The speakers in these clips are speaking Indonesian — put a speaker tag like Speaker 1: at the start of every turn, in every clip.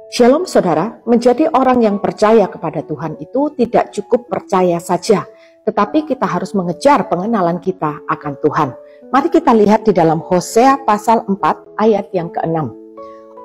Speaker 1: Shalom saudara, menjadi orang yang percaya kepada Tuhan itu tidak cukup percaya saja, tetapi kita harus mengejar pengenalan kita akan Tuhan. Mari kita lihat di dalam Hosea pasal 4 ayat yang ke-6.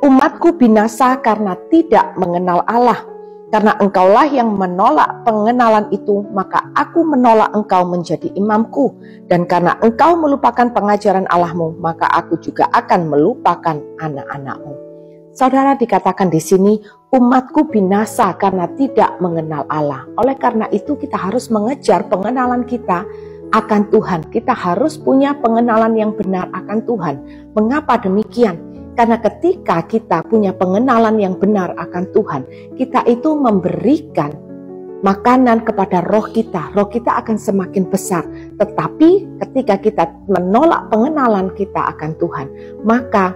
Speaker 1: Umatku binasa karena tidak mengenal Allah. Karena engkaulah yang menolak pengenalan itu, maka aku menolak engkau menjadi imamku. Dan karena engkau melupakan pengajaran Allahmu, maka aku juga akan melupakan anak-anakmu. Saudara, dikatakan di sini, umatku binasa karena tidak mengenal Allah. Oleh karena itu kita harus mengejar pengenalan kita akan Tuhan. Kita harus punya pengenalan yang benar akan Tuhan. Mengapa demikian? Karena ketika kita punya pengenalan yang benar akan Tuhan, kita itu memberikan makanan kepada roh kita akan semakin besar. Tetapi ketika kita menolak pengenalan kita akan Tuhan, maka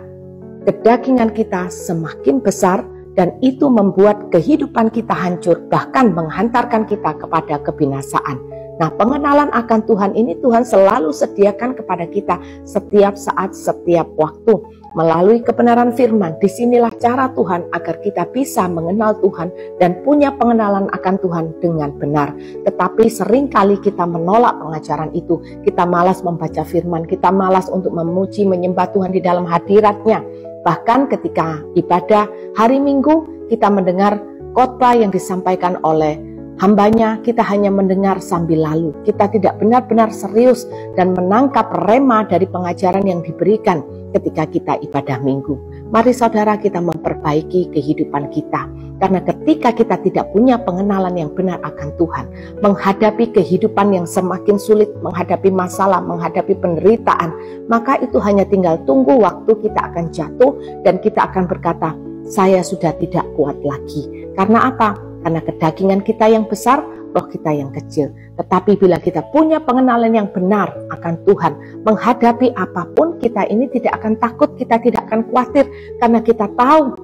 Speaker 1: kedagingan kita semakin besar dan itu membuat kehidupan kita hancur, bahkan menghantarkan kita kepada kebinasaan. Nah, pengenalan akan Tuhan ini Tuhan selalu sediakan kepada kita setiap saat, setiap waktu. Melalui kebenaran firman, disinilah cara Tuhan agar kita bisa mengenal Tuhan dan punya pengenalan akan Tuhan dengan benar. Tetapi seringkali kita menolak pengajaran itu. Kita malas membaca firman, kita malas untuk memuji, menyembah Tuhan di dalam hadiratnya. Bahkan ketika ibadah hari Minggu, kita mendengar khotbah yang disampaikan oleh hambanya, kita hanya mendengar sambil lalu. Kita tidak benar-benar serius dan menangkap rema dari pengajaran yang diberikan ketika kita ibadah minggu. Mari saudara, kita memperbaiki kehidupan kita. Karena ketika kita tidak punya pengenalan yang benar akan Tuhan, menghadapi kehidupan yang semakin sulit, menghadapi masalah, menghadapi penderitaan, maka itu hanya tinggal tunggu waktu kita akan jatuh dan kita akan berkata, saya sudah tidak kuat lagi. Karena apa? Karena kedagingan kita yang besar, roh kita yang kecil. Tetapi bila kita punya pengenalan yang benar akan Tuhan, menghadapi apapun kita ini tidak akan takut, kita tidak akan khawatir. Karena kita tahu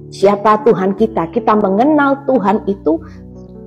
Speaker 1: siapa Tuhan kita. Kita mengenal Tuhan itu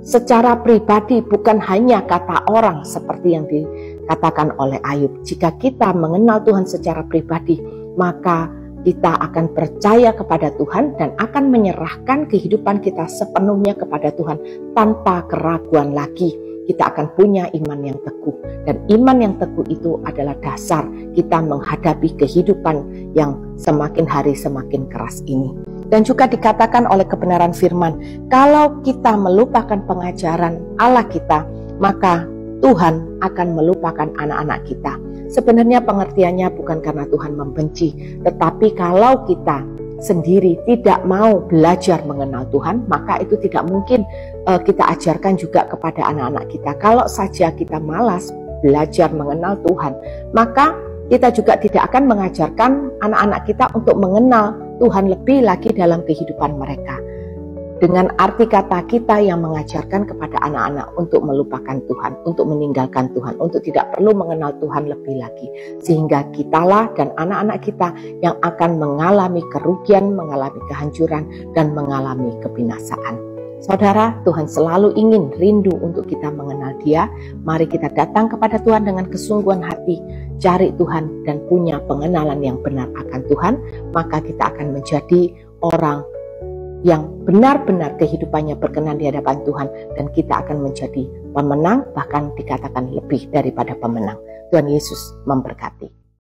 Speaker 1: secara pribadi, bukan hanya kata orang seperti yang dikatakan oleh Ayub. Jika kita mengenal Tuhan secara pribadi, maka kita akan percaya kepada Tuhan dan akan menyerahkan kehidupan kita sepenuhnya kepada Tuhan tanpa keraguan lagi. Kita akan punya iman yang teguh, dan iman yang teguh itu adalah dasar kita menghadapi kehidupan yang semakin hari semakin keras ini. Dan juga dikatakan oleh kebenaran firman, kalau kita melupakan pengajaran Allah kita, maka Tuhan akan melupakan anak-anak kita. Sebenarnya pengertiannya bukan karena Tuhan membenci, tetapi kalau kita sendiri tidak mau belajar mengenal Tuhan, maka itu tidak mungkin kita ajarkan juga kepada anak-anak kita. Kalau saja kita malas belajar mengenal Tuhan, maka kita juga tidak akan mengajarkan anak-anak kita untuk mengenal Tuhan lebih lagi dalam kehidupan mereka. Dengan arti kata kita yang mengajarkan kepada anak-anak untuk melupakan Tuhan, untuk meninggalkan Tuhan, untuk tidak perlu mengenal Tuhan lebih lagi. Sehingga kitalah dan anak-anak kita yang akan mengalami kerugian, mengalami kehancuran, dan mengalami kebinasaan. Saudara, Tuhan selalu ingin rindu untuk kita mengenal Dia. Mari kita datang kepada Tuhan dengan kesungguhan hati, cari Tuhan dan punya pengenalan yang benar akan Tuhan. Maka kita akan menjadi orang yang benar-benar kehidupannya berkenan di hadapan Tuhan, dan kita akan menjadi pemenang, bahkan dikatakan lebih daripada pemenang. Tuhan Yesus memberkati.